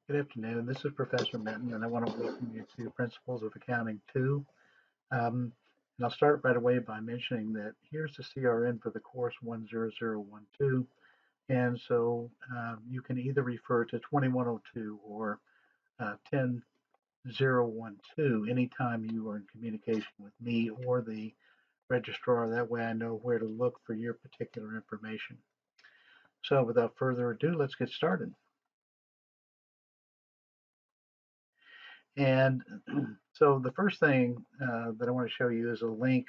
Good afternoon. This is Professor Minton, and I want to welcome you to Principles of Accounting 2. And I'll start right away by mentioning that here's the CRN for the course 10012. And so you can either refer to 2102 or 10012 anytime you are in communication with me or the registrar. That way I know where to look for your particular information. So without further ado, let's get started. And so the first thing that I want to show you is a link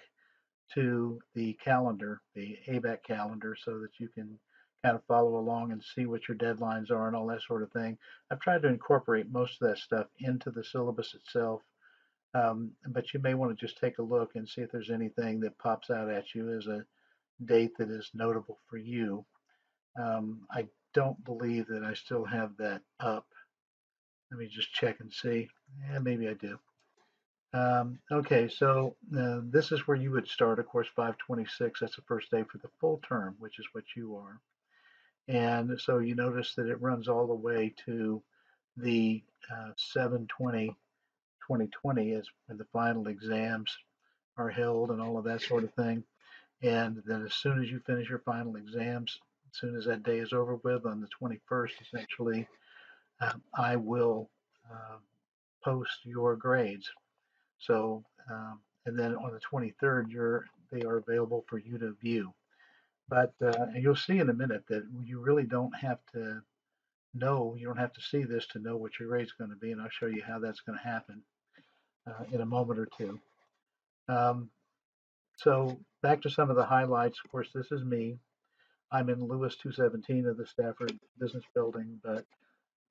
to the calendar, the ABAC calendar, so that you can kind of follow along and see what your deadlines are and all that sort of thing. I've tried to incorporate most of that stuff into the syllabus itself, but you may want to just take a look and see if there's anything that pops out at you as a date that is notable for you. I don't believe that I still have that up. Let me just check and see. Yeah, maybe I do. Okay, so this is where you would start, of course, 526. That's the first day for the full term, which is what you are. And so you notice that it runs all the way to the 7/20/2020 is when the final exams are held and all of that sort of thing. And then as soon as you finish your final exams, as soon as that day is over with on the 21st, essentially, I will post your grades. So, and then on the 23rd, they are available for you to view. But and you'll see in a minute that you really don't have to know, you don't have to see this to know what your rate's going to be, and I'll show you how that's going to happen in a moment or two. So back to some of the highlights. Of course, this is me. I'm in Lewis 217 of the Stafford Business Building, but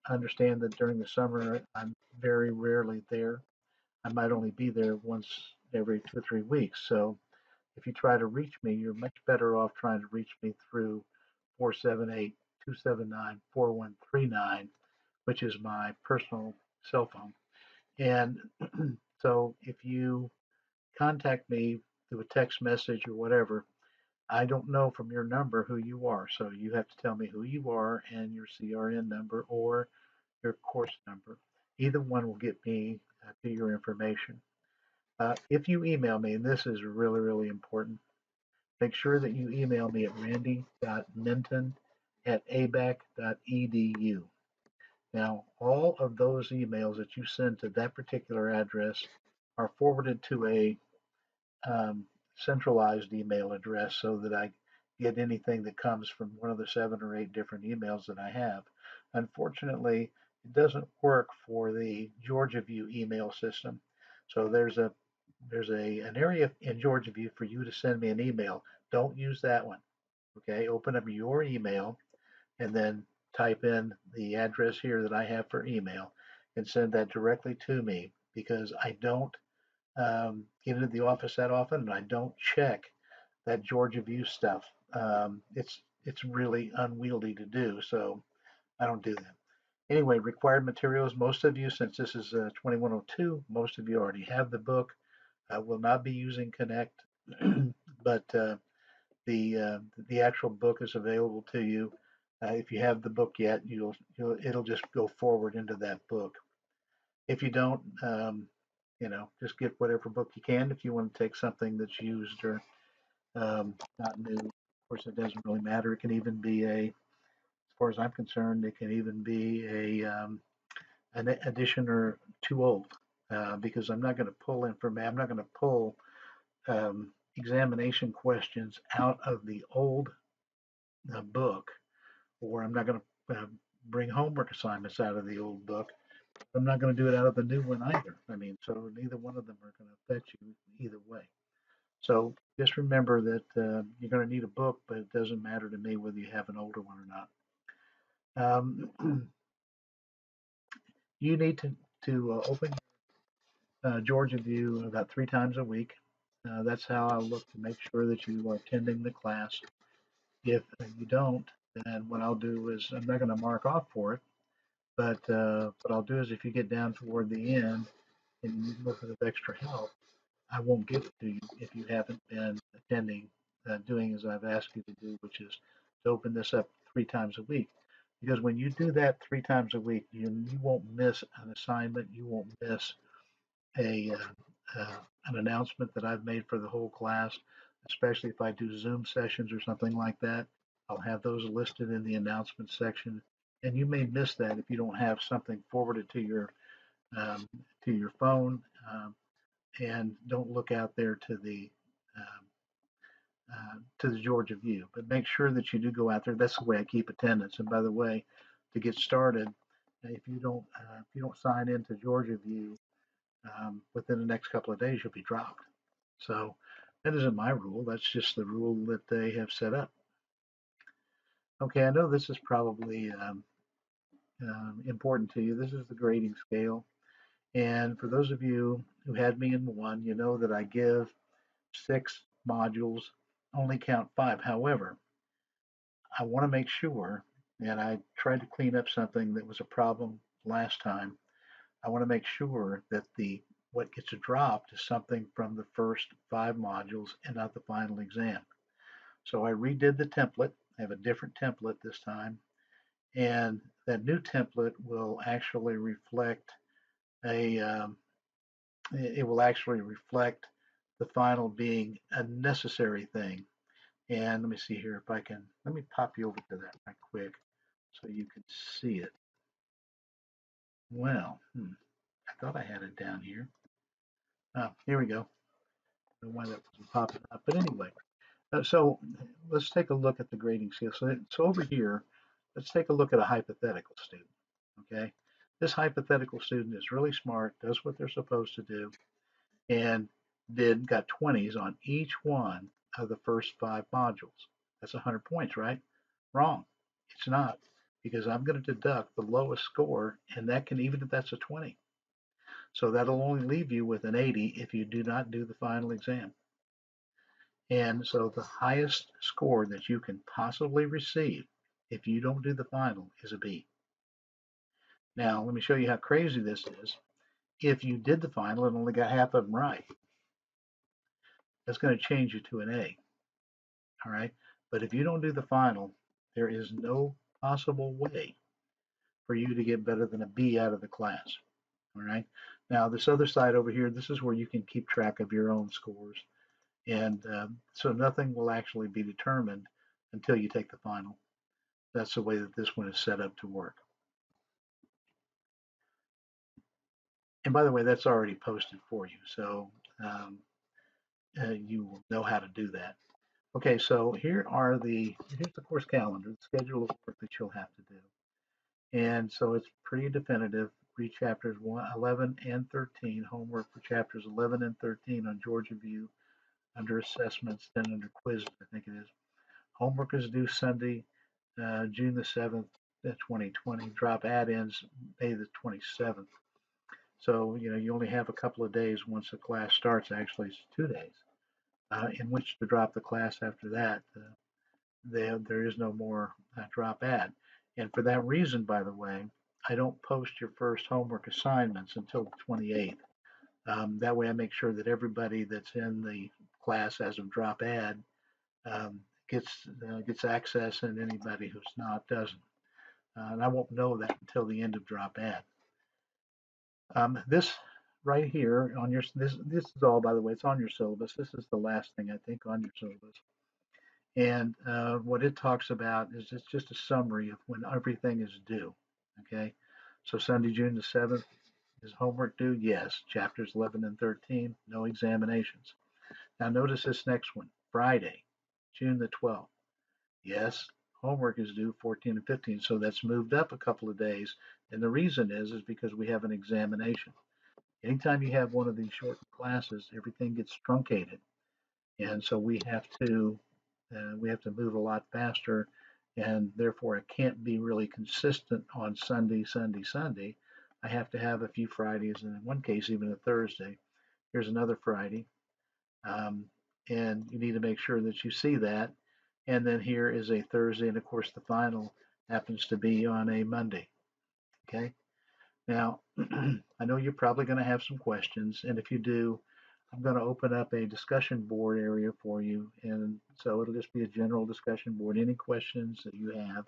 understand that during the summer, I'm very rarely there. I might only be there once every 2 or 3 weeks. So if you try to reach me, you're much better off trying to reach me through 478-279-4139, which is my personal cell phone. And so if you contact me through a text message or whatever, I don't know from your number who you are. So you have to tell me who you are and your CRN number or your course number. Either one will get me to your information. If you email me, and this is really, really important, make sure that you email me at randy.minton@abac.edu. Now, all of those emails that you send to that particular address are forwarded to a centralized email address so that I get anything that comes from one of the 7 or 8 different emails that I have. Unfortunately, it doesn't work for the Georgia View email system. So there's an area in Georgia View for you to send me an email. Don't use that one. Okay, open up your email and then type in the address here that I have for email and send that directly to me because I don't get into the office that often and I don't check that Georgia View stuff. It's really unwieldy to do, so I don't do that. Anyway, required materials. Most of you, since this is 2102, most of you already have the book. I will not be using Connect, but the actual book is available to you. If you have the book yet, it'll just go forward into that book. If you don't, just get whatever book you can. If you want to take something that's used or not new, of course, it doesn't really matter. It can even be as far as I'm concerned, it can even be an edition or too old because I'm not going to pull information. I'm not going to pull examination questions out of the old book, or I'm not going to bring homework assignments out of the old book. I'm not going to do it out of the new one either. I mean, so neither one of them are going to affect you either way. So just remember that you're going to need a book, but it doesn't matter to me whether you have an older one or not. You need to open Georgia View about 3 times a week. That's how I look to make sure that you are attending the class. If you don't, then what I'll do is I'm not going to mark off for it, but what I'll do is if you get down toward the end and you need a little bit of extra help, I won't give it to you if you haven't been attending, doing as I've asked you to do, which is to open this up 3 times a week. Because when you do that 3 times a week, you won't miss an assignment. You won't miss a an announcement that I've made for the whole class, especially if I do Zoom sessions or something like that. I'll have those listed in the announcement section, and you may miss that if you don't have something forwarded um, to your phone, and don't look out there um, to the Georgia View. But make sure that you do go out there. That's the way I keep attendance. And by the way, to get started, if you don't sign into Georgia View within the next couple of days, you'll be dropped. So that isn't my rule. That's just the rule that they have set up. Okay, I know this is probably important to you. This is the grading scale. And for those of you who had me in one, you know that I give 6 modules, only count 5. However, I want to make sure, and I tried to clean up something that was a problem last time. I want to make sure that the what gets dropped is something from the first 5 modules and not the final exam. So I redid the template. I have a different template this time, and that new template will actually reflect a it will actually reflect the final being a necessary thing. And let me see here if I can, let me pop you over to that right quick so you can see it. Well, I thought I had it down here. Oh, here we go. I don't know why that wasn't popping up. But anyway, so let's take a look at the grading scale. So over here, let's take a look at a hypothetical student. Okay. This hypothetical student is really smart, does what they're supposed to do, and got 20s on each one of the first 5 modules. That's 100 points, right? Wrong. It's not, because I'm going to deduct the lowest score, and that can, even if that's a 20. So that'll only leave you with an 80 if you do not do the final exam. And so the highest score that you can possibly receive if you don't do the final is a B. Now, let me show you how crazy this is. If you did the final and only got half of them right, that's going to change you to an A. All right. But if you don't do the final, there is no possible way for you to get better than a B out of the class. All right. Now, this other side over here, this is where you can keep track of your own scores. And so nothing will actually be determined until you take the final. That's the way that this one is set up to work. And by the way, that's already posted for you. So um, you will know how to do that. Okay, so here's the course calendar, the schedule of work that you'll have to do. And so it's pretty definitive. Read chapters 11 and 13, homework for chapters 11 and 13 on Georgia View under assessments, then under quizzes, I think it is. Homework is due Sunday, June the 7th, 2020. Drop add-ins May the 27th. So, you only have a couple of days once the class starts. Actually, it's 2 days in which to drop the class after that. There is no more drop add. And for that reason, by the way, I don't post your first homework assignments until the 28th. That way I make sure that everybody that's in the class as of drop add um, gets access, and anybody who's not doesn't. And I won't know that until the end of drop add. This right here on your this is all, by the way, it's on your syllabus. This is the last thing I think on your syllabus. And what it talks about is it's just a summary of when everything is due. Okay, so Sunday, June the 7th, is homework due? Yes. Chapters 11 and 13, no examinations. Now notice this next one, Friday, June the 12th. Yes, homework is due 14 and 15, so that's moved up a couple of days. And the reason is because we have an examination. Anytime you have one of these short classes, everything gets truncated, and so we have to move a lot faster, and therefore it can't be really consistent on Sunday, Sunday, Sunday. I have to have a few Fridays, and in one case even a Thursday. Here's another Friday, um, and you need to make sure that you see that. And then here is a Thursday, and of course the final happens to be on a Monday. Okay. Now, I know you're probably going to have some questions, and if you do, I'm going to open up a discussion board area for you, and so it'll just be a general discussion board. Any questions that you have,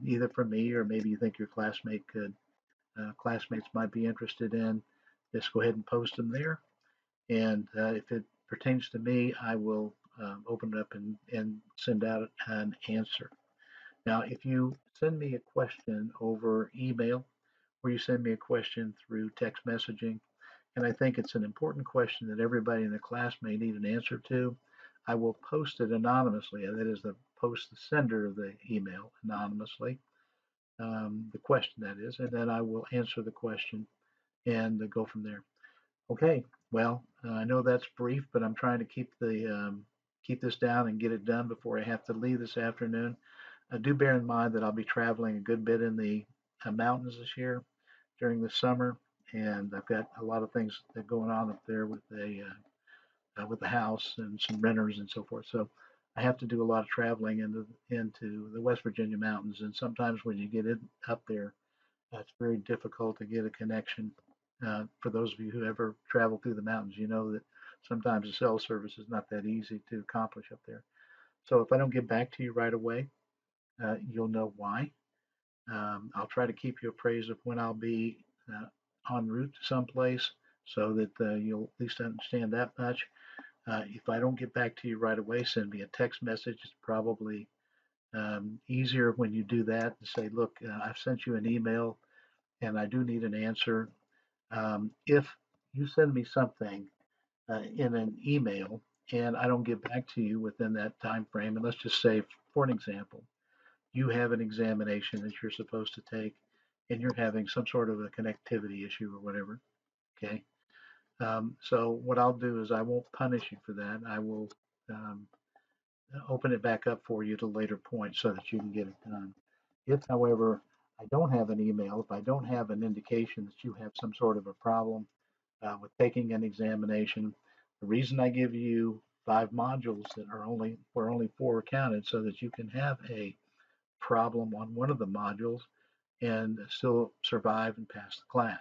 either from me or maybe you think your classmates might be interested in. Just go ahead and post them there. And if it pertains to me, I will open it up and send out an answer. Now, if you send me a question over email or you send me a question through text messaging, and I think it's an important question that everybody in the class may need an answer to, I will post it anonymously. That is, post the sender of the email anonymously, the question that is, and then I will answer the question and go from there. Okay, well, I know that's brief, but I'm trying to keep this down and get it done before I have to leave this afternoon. Do bear in mind that I'll be traveling a good bit in the mountains this year during the summer, and I've got a lot of things that are going on up there with the house and some renters and so forth. So I have to do a lot of traveling into the West Virginia mountains, and sometimes when you get up there, it's very difficult to get a connection. For those of you who ever travel through the mountains, you know that sometimes the cell service is not that easy to accomplish up there. So if I don't get back to you right away, you'll know why. I'll try to keep you appraised of when I'll be en route to someplace so that you'll at least understand that much. If I don't get back to you right away, send me a text message. It's probably easier when you do that and say, look, I've sent you an email and I do need an answer. If you send me something in an email and I don't get back to you within that time frame, and let's just say, for an example, you have an examination that you're supposed to take and you're having some sort of a connectivity issue or whatever, okay? So what I'll do is I won't punish you for that. I will um, open it back up for you at a later point so that you can get it done. If, however, I don't have an email, if I don't have an indication that you have some sort of a problem with taking an examination, the reason I give you 5 modules that are only where only 4 are counted so that you can have a problem on one of the modules and still survive and pass the class.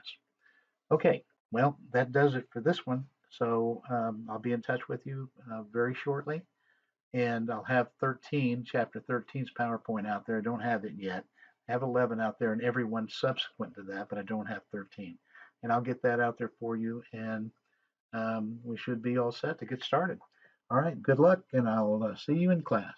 Okay, well, that does it for this one. So I'll be in touch with you very shortly, and I'll have chapter 13's PowerPoint out there. I don't have it yet. I have 11 out there and every one subsequent to that, but I don't have 13. And I'll get that out there for you, and we should be all set to get started. All right, good luck, and I'll see you in class.